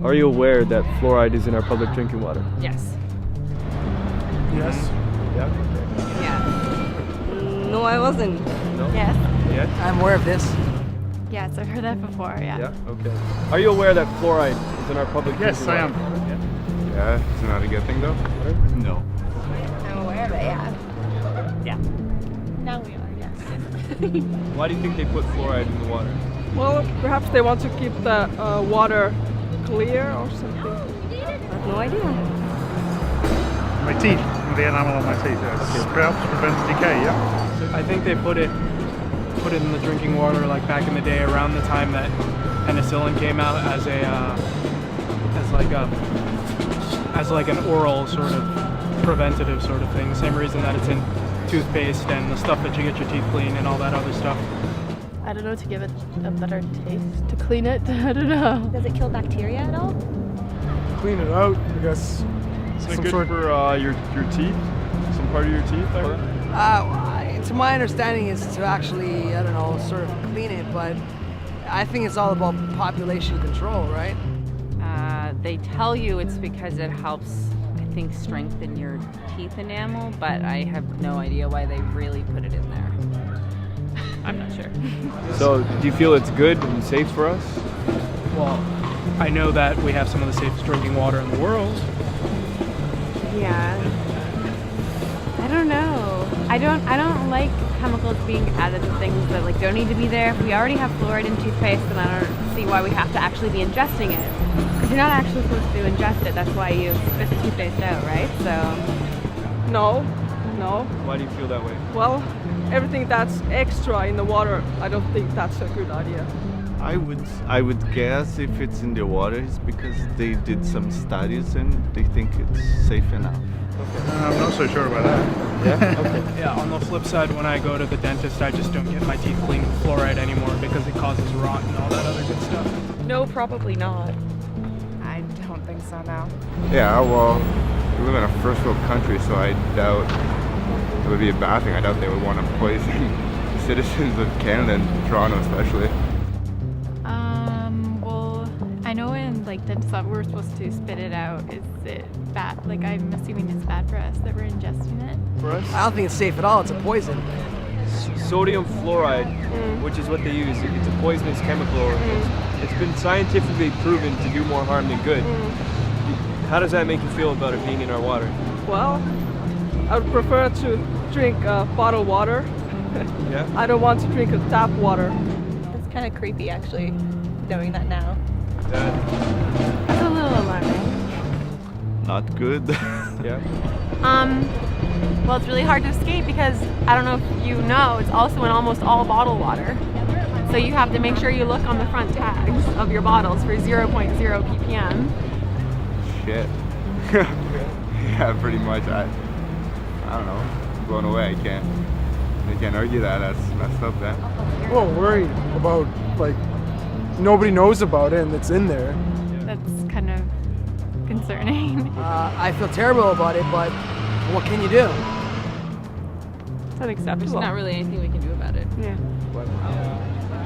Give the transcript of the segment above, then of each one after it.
Are you aware that fluoride is in our public drinking water? Yes. Yes. Yeah? Yeah. No, I wasn't. No? Yes. Yes? I'm aware of this. Yes, I've heard that before, yeah. Yeah? Okay. Are you aware that fluoride is in our public Yes, drinking I water? am. Yeah, it's not a good thing though? No. I'm aware of it, yeah. Yeah. Now we are, yes. Why do you think they put fluoride in the water? Well, perhaps they want to keep the water clear or something. I have no idea. My teeth. The enamel on my teeth. Yes. Helps prevent decay, yeah? I think they put it in the drinking water like back in the day around the time that penicillin came out as like an oral sort of preventative sort of thing. Same reason that it's in toothpaste and the stuff that you get your teeth clean and all that other stuff. I don't know, to give it a better taste, to clean it, I don't know. Does it kill bacteria at all? Clean it out, I guess. Is it good for your teeth? Some part of your teeth? To my understanding is to actually, I don't know, sort of clean it, but I think it's all about population control, right? They tell you it's because it helps, I think, strengthen your teeth enamel, but I have no idea why they really put it in there. I'm not sure. So, do you feel it's good and safe for us? Well, I know that we have some of the safest drinking water in the world. Yeah. I don't know. I don't like chemicals being added to things that like don't need to be there. If we already have fluoride in toothpaste, then I don't see why we have to actually be ingesting it. Because you're not actually supposed to ingest it. That's why you spit the toothpaste out, right? So. No. Why do you feel that way? Well, everything that's extra in the water, I don't think that's a good idea. I would guess if it's in the water it's because they did some studies and they think it's safe enough. I'm not so sure about that. Yeah? Okay. Yeah, on the flip side, when I go to the dentist, I just don't get my teeth cleaned with fluoride anymore because it causes rot and all that other good stuff. No, probably not. I don't think so, no. Yeah, well, we live in a first world country, so I doubt it would be a bad thing. I doubt they would want to poison citizens of Canada and Toronto especially. Well, I know in like dental stuff we're supposed to spit it out. Is it bad? Like I'm assuming it's bad for us that we're ingesting it. For us? I don't think it's safe at all. It's a poison. Sodium fluoride, which is what they use, it's a poisonous chemical. It's been scientifically proven to do more harm than good. How does that make you feel about it being in our water? Well, I would prefer to drink bottled water. Yeah? I don't want to drink tap water. It's kind of creepy, actually, knowing that now. It's a little alarming. Not good. Yeah? Well, it's really hard to escape because I don't know if you know, it's also in almost all bottled water. So you have to make sure you look on the front tags of your bottles for 0.0 ppm. Shit. Yeah, pretty much. I don't know. I'm blown away. I can't argue that. That's messed up, then. Well, worried about, like, nobody knows about it and it's in there. That's kind of concerning. I feel terrible about it, but what can you do? It's unacceptable. There's not really anything we can do about it. Yeah.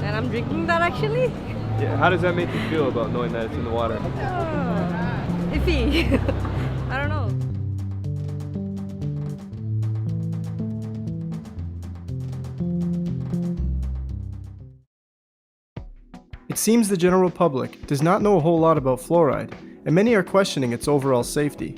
And I'm drinking that actually? Yeah. How does that make you feel about knowing that it's in the water? Iffy. I don't know. It seems the general public does not know a whole lot about fluoride, and many are questioning its overall safety.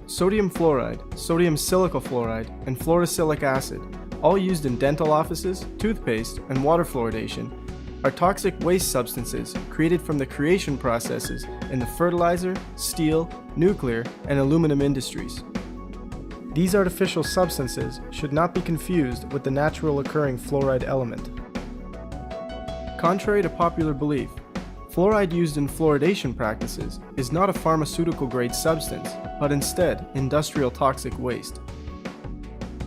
Sodium fluoride, sodium silicate fluoride, and fluorosilicic acid, all used in dental offices, toothpaste, and water fluoridation, are toxic waste substances created from the creation processes in the fertilizer, steel, nuclear, and aluminum industries. These artificial substances should not be confused with the natural occurring fluoride element. Contrary to popular belief, fluoride used in fluoridation practices is not a pharmaceutical-grade substance, but instead industrial toxic waste.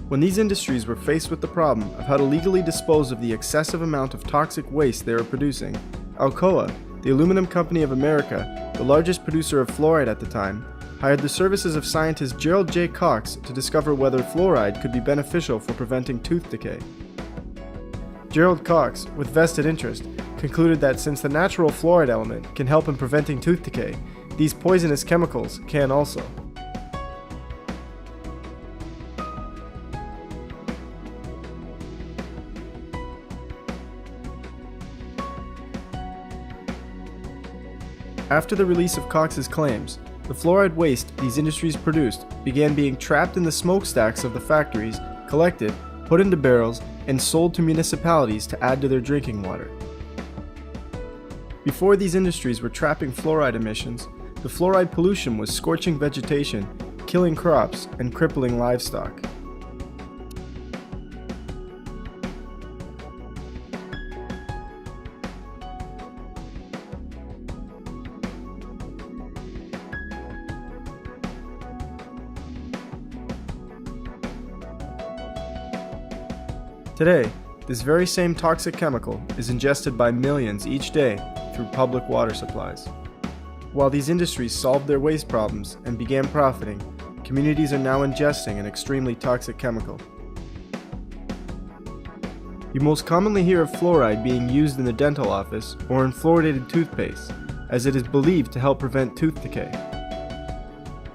When these industries were faced with the problem of how to legally dispose of the excessive amount of toxic waste they were producing, Alcoa, the Aluminum Company of America, the largest producer of fluoride at the time, hired the services of scientist Gerald J. Cox to discover whether fluoride could be beneficial for preventing tooth decay. Gerald Cox, with vested interest, concluded that since the natural fluoride element can help in preventing tooth decay, these poisonous chemicals can also. After the release of Cox's claims, the fluoride waste these industries produced began being trapped in the smokestacks of the factories, collected, put into barrels, and sold to municipalities to add to their drinking water. Before these industries were trapping fluoride emissions, the fluoride pollution was scorching vegetation, killing crops, and crippling livestock. Today, this very same toxic chemical is ingested by millions each day through public water supplies. While these industries solved their waste problems and began profiting, communities are now ingesting an extremely toxic chemical. You most commonly hear of fluoride being used in the dental office or in fluoridated toothpaste, as it is believed to help prevent tooth decay.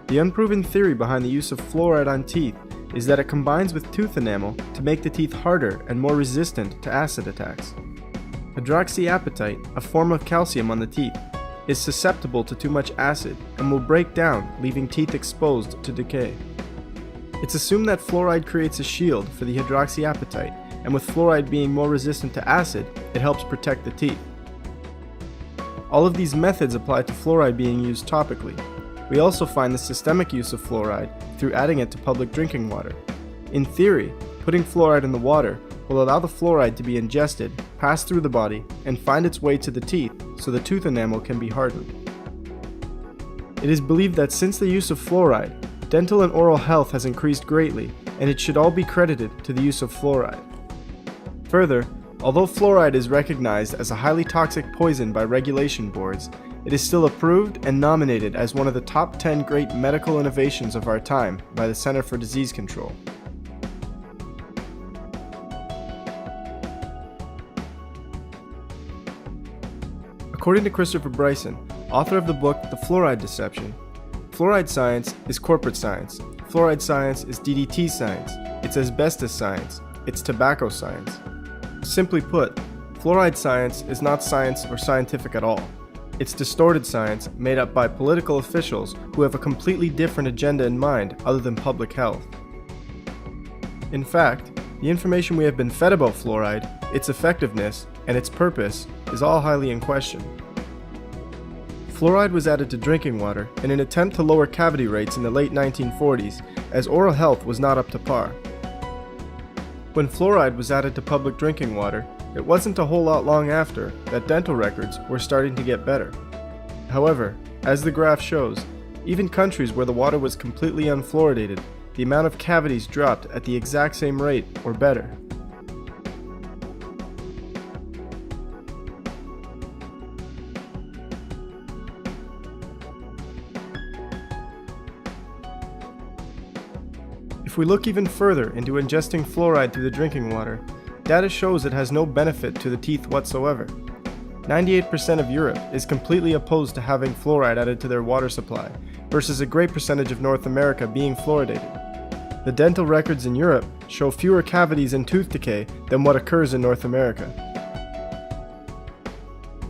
The unproven theory behind the use of fluoride on teeth is that it combines with tooth enamel to make the teeth harder and more resistant to acid attacks. Hydroxyapatite, a form of calcium on the teeth, is susceptible to too much acid and will break down, leaving teeth exposed to decay. It's assumed that fluoride creates a shield for the hydroxyapatite, and with fluoride being more resistant to acid, it helps protect the teeth. All of these methods apply to fluoride being used topically. We also find the systemic use of fluoride through adding it to public drinking water. In theory, putting fluoride in the water will allow the fluoride to be ingested, pass through the body, and find its way to the teeth so the tooth enamel can be hardened. It is believed that since the use of fluoride, dental and oral health has increased greatly, and it should all be credited to the use of fluoride. Further, although fluoride is recognized as a highly toxic poison by regulation boards, it is still approved and nominated as one of the top 10 great medical innovations of our time by the Center for Disease Control. According to Christopher Bryson, author of the book The Fluoride Deception, fluoride science is corporate science, fluoride science is DDT science, it's asbestos science, it's tobacco science. Simply put, fluoride science is not science or scientific at all. It's distorted science made up by political officials who have a completely different agenda in mind other than public health. In fact, the information we have been fed about fluoride, its effectiveness, and its purpose is all highly in question. Fluoride was added to drinking water in an attempt to lower cavity rates in the late 1940s, as oral health was not up to par. When fluoride was added to public drinking water, it wasn't a whole lot long after that dental records were starting to get better. However, as the graph shows, even countries where the water was completely unfluoridated, the amount of cavities dropped at the exact same rate or better. If we look even further into ingesting fluoride through the drinking water, data shows it has no benefit to the teeth whatsoever. 98% of Europe is completely opposed to having fluoride added to their water supply, versus a great percentage of North America being fluoridated. The dental records in Europe show fewer cavities and tooth decay than what occurs in North America.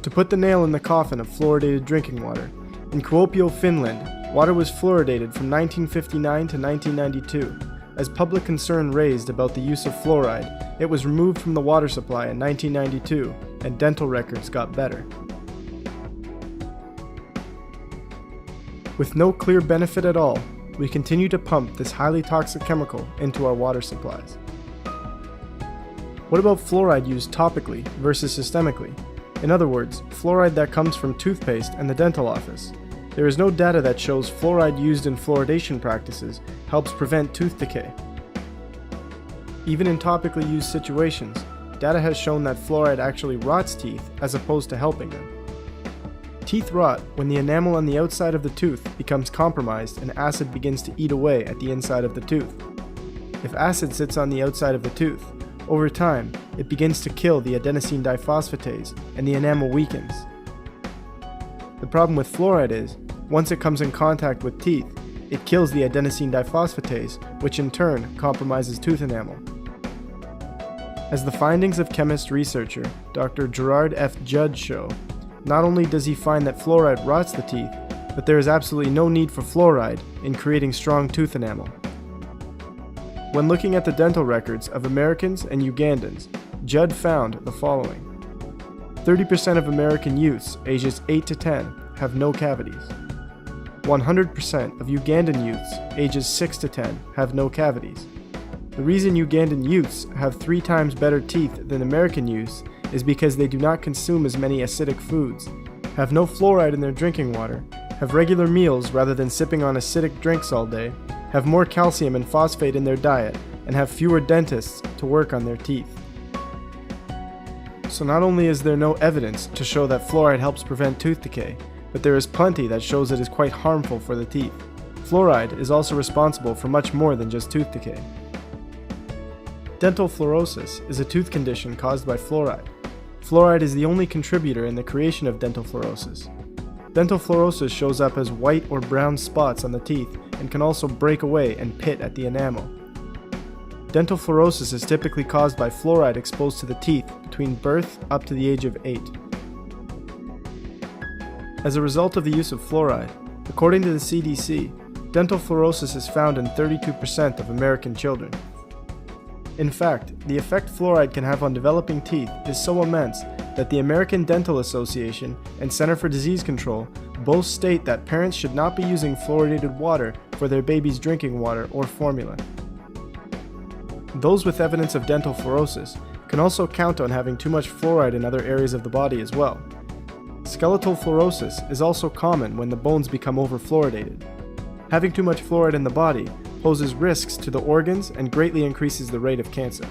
To put the nail in the coffin of fluoridated drinking water, in Kuopio, Finland, water was fluoridated from 1959 to 1992. As public concern raised about the use of fluoride, it was removed from the water supply in 1992, and dental records got better. With no clear benefit at all, we continue to pump this highly toxic chemical into our water supplies. What about fluoride used topically versus systemically? In other words, fluoride that comes from toothpaste and the dental office. There is no data that shows fluoride used in fluoridation practices helps prevent tooth decay. Even in topically used situations, data has shown that fluoride actually rots teeth as opposed to helping them. Teeth rot when the enamel on the outside of the tooth becomes compromised and acid begins to eat away at the inside of the tooth. If acid sits on the outside of the tooth, over time, it begins to kill the adenosine diphosphatase and the enamel weakens. The problem with fluoride is, once it comes in contact with teeth, it kills the adenosine diphosphatase, which in turn compromises tooth enamel. As the findings of chemist-researcher Dr. Gerard F. Judd show, not only does he find that fluoride rots the teeth, but there is absolutely no need for fluoride in creating strong tooth enamel. When looking at the dental records of Americans and Ugandans, Judd found the following. 30% of American youths ages 8 to 10 have no cavities. 100% of Ugandan youths ages 6 to 10 have no cavities. The reason Ugandan youths have 3 times better teeth than American youths is because they do not consume as many acidic foods, have no fluoride in their drinking water, have regular meals rather than sipping on acidic drinks all day, have more calcium and phosphate in their diet, and have fewer dentists to work on their teeth. So not only is there no evidence to show that fluoride helps prevent tooth decay, but there is plenty that shows it is quite harmful for the teeth. Fluoride is also responsible for much more than just tooth decay. Dental fluorosis is a tooth condition caused by fluoride. Fluoride is the only contributor in the creation of dental fluorosis. Dental fluorosis shows up as white or brown spots on the teeth and can also break away and pit at the enamel. Dental fluorosis is typically caused by fluoride exposed to the teeth between birth up to the age of 8. As a result of the use of fluoride, according to the CDC, dental fluorosis is found in 32% of American children. In fact, the effect fluoride can have on developing teeth is so immense that the American Dental Association and Center for Disease Control both state that parents should not be using fluoridated water for their baby's drinking water or formula. Those with evidence of dental fluorosis can also count on having too much fluoride in other areas of the body as well. Skeletal fluorosis is also common when the bones become overfluoridated. Having too much fluoride in the body poses risks to the organs and greatly increases the rate of cancer.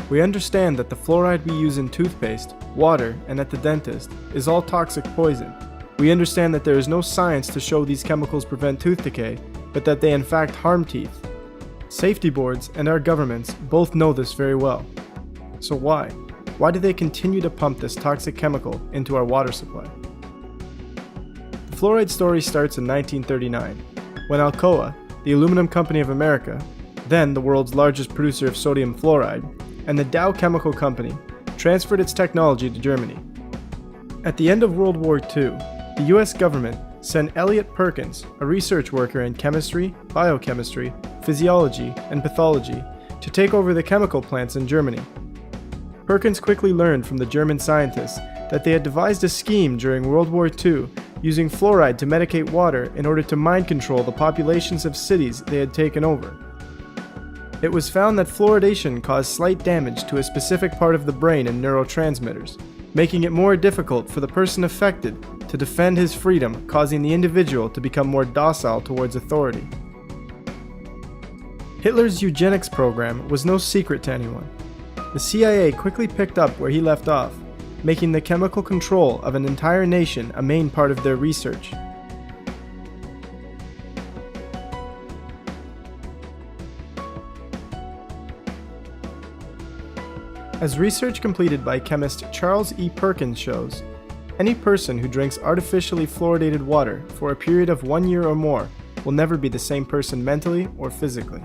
We understand that the fluoride we use in toothpaste, water, and at the dentist is all toxic poison. We understand that there is no science to show these chemicals prevent tooth decay, but that they in fact harm teeth. Safety boards and our governments both know this very well. So why? Why do they continue to pump this toxic chemical into our water supply? The fluoride story starts in 1939, when Alcoa, the aluminum company of America, then the world's largest producer of sodium fluoride, and the Dow Chemical Company transferred its technology to Germany. At the end of World War II, the US government sent Elliot Perkins, a research worker in chemistry, biochemistry, physiology, and pathology, to take over the chemical plants in Germany. Perkins quickly learned from the German scientists that they had devised a scheme during World War II using fluoride to medicate water in order to mind control the populations of cities they had taken over. It was found that fluoridation caused slight damage to a specific part of the brain and neurotransmitters, making it more difficult for the person affected to defend his freedom, causing the individual to become more docile towards authority. Hitler's eugenics program was no secret to anyone. The CIA quickly picked up where he left off, making the chemical control of an entire nation a main part of their research. As research completed by chemist Charles E. Perkins shows, any person who drinks artificially fluoridated water for a period of 1 year or more will never be the same person mentally or physically.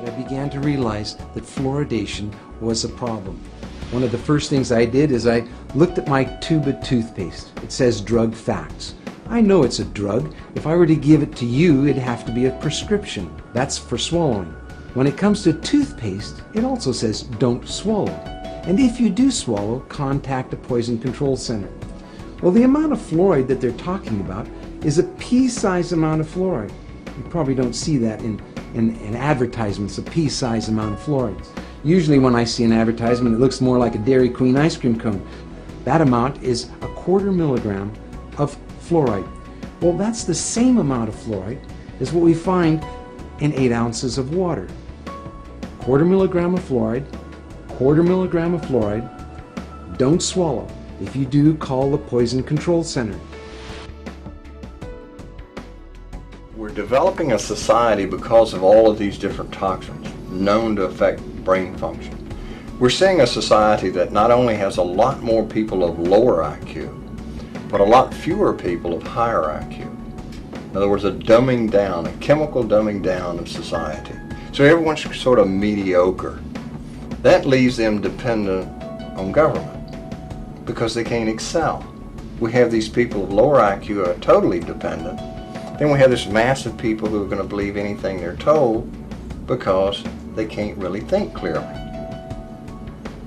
I began to realize that fluoridation was a problem. One of the first things I did is I looked at my tube of toothpaste. It says drug facts. I know it's a drug. If I were to give it to you, it'd have to be a prescription. That's for swallowing. When it comes to toothpaste, it also says don't swallow. And if you do swallow, contact a poison control center. Well, the amount of fluoride that they're talking about is a pea-sized amount of fluoride. You probably don't see that in advertisements, a pea-sized amount of fluoride. Usually when I see an advertisement, it looks more like a Dairy Queen ice cream cone. That amount is 1/4 milligram of fluoride. Well, that's the same amount of fluoride as what we find in 8 ounces of water. 1/4 milligram of fluoride, 1/4 milligram of fluoride. Don't swallow. If you do, call the Poison Control Center. We're developing a society because of all of these different toxins known to affect brain function. We're seeing a society that not only has a lot more people of lower IQ, but a lot fewer people of higher IQ. In other words, a dumbing down, a chemical dumbing down of society. So everyone's sort of mediocre. That leaves them dependent on government because they can't excel. We have these people of lower IQ who are totally dependent. Then we have this mass of people who are going to believe anything they're told because they can't really think clearly.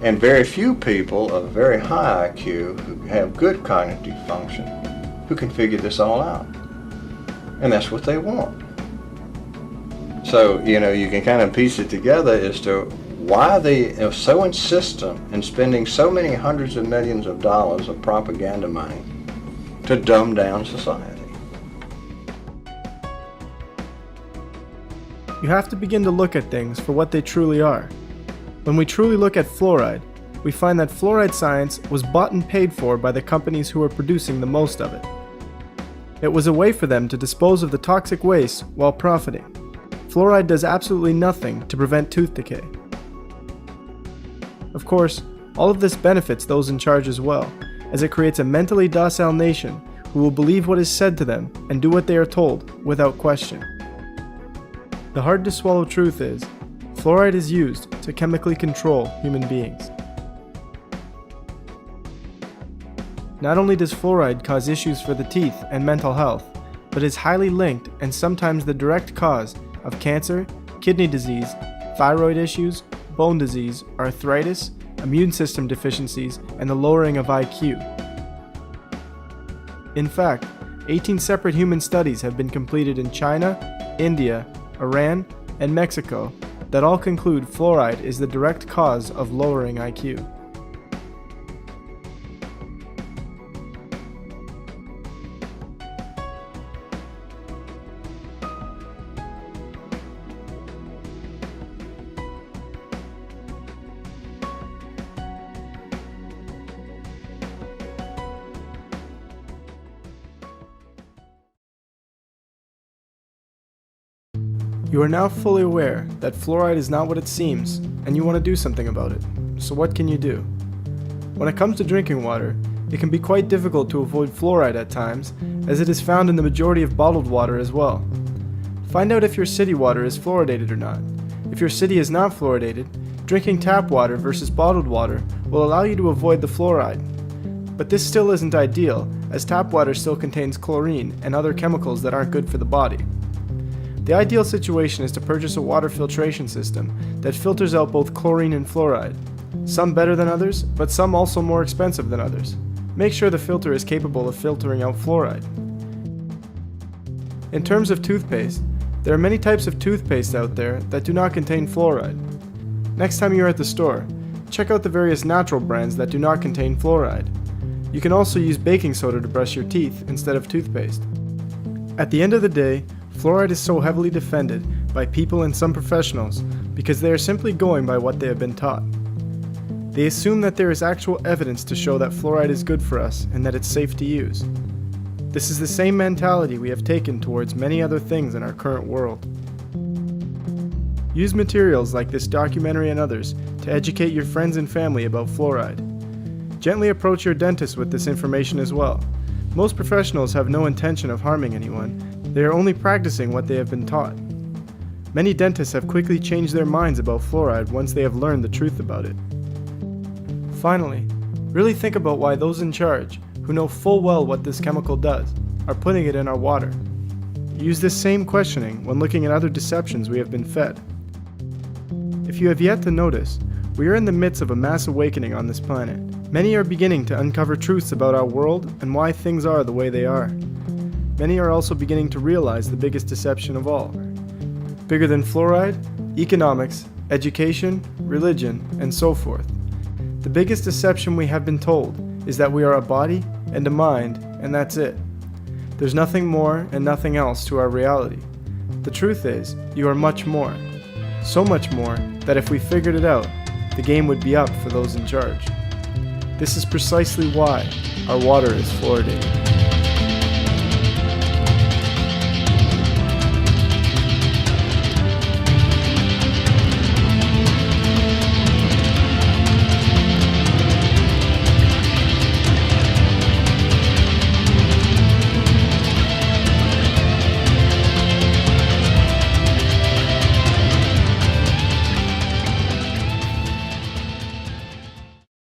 And very few people of very high IQ who have good cognitive function who can figure this all out. And that's what they want. So, you can kind of piece it together as to why they are so insistent in spending so many hundreds of millions of dollars of propaganda money to dumb down society. You have to begin to look at things for what they truly are. When we truly look at fluoride, we find that fluoride science was bought and paid for by the companies who were producing the most of it. It was a way for them to dispose of the toxic waste while profiting. Fluoride does absolutely nothing to prevent tooth decay. Of course, all of this benefits those in charge as well, as it creates a mentally docile nation who will believe what is said to them and do what they are told without question. The hard-to-swallow truth is, fluoride is used to chemically control human beings. Not only does fluoride cause issues for the teeth and mental health, but is highly linked and sometimes the direct cause of cancer, kidney disease, thyroid issues, bone disease, arthritis, immune system deficiencies, and the lowering of IQ. In fact, 18 separate human studies have been completed in China, India, Iran, and Mexico that all conclude fluoride is the direct cause of lowering IQ. You are now fully aware that fluoride is not what it seems, and you want to do something about it. So what can you do? When it comes to drinking water, it can be quite difficult to avoid fluoride at times, as it is found in the majority of bottled water as well. Find out if your city water is fluoridated or not. If your city is not fluoridated, drinking tap water versus bottled water will allow you to avoid the fluoride. But this still isn't ideal, as tap water still contains chlorine and other chemicals that aren't good for the body. The ideal situation is to purchase a water filtration system that filters out both chlorine and fluoride. Some better than others, but some also more expensive than others. Make sure the filter is capable of filtering out fluoride. In terms of toothpaste, there are many types of toothpaste out there that do not contain fluoride. Next time you're at the store, check out the various natural brands that do not contain fluoride. You can also use baking soda to brush your teeth instead of toothpaste. At the end of the day, fluoride is so heavily defended by people and some professionals because they are simply going by what they have been taught. They assume that there is actual evidence to show that fluoride is good for us and that it's safe to use. This is the same mentality we have taken towards many other things in our current world. Use materials like this documentary and others to educate your friends and family about fluoride. Gently approach your dentist with this information as well. Most professionals have no intention of harming anyone. They are only practicing what they have been taught. Many dentists have quickly changed their minds about fluoride once they have learned the truth about it. Finally, really think about why those in charge, who know full well what this chemical does, are putting it in our water. Use this same questioning when looking at other deceptions we have been fed. If you have yet to notice, we are in the midst of a mass awakening on this planet, Many are beginning to uncover truths about our world and why things are the way they are. Many are also beginning to realize the biggest deception of all. Bigger than fluoride, economics, education, religion, and so forth. The biggest deception we have been told is that we are a body and a mind, and that's it. There's nothing more and nothing else to our reality. The truth is, you are much more. So much more that if we figured it out, the game would be up for those in charge. This is precisely why our water is fluoridated.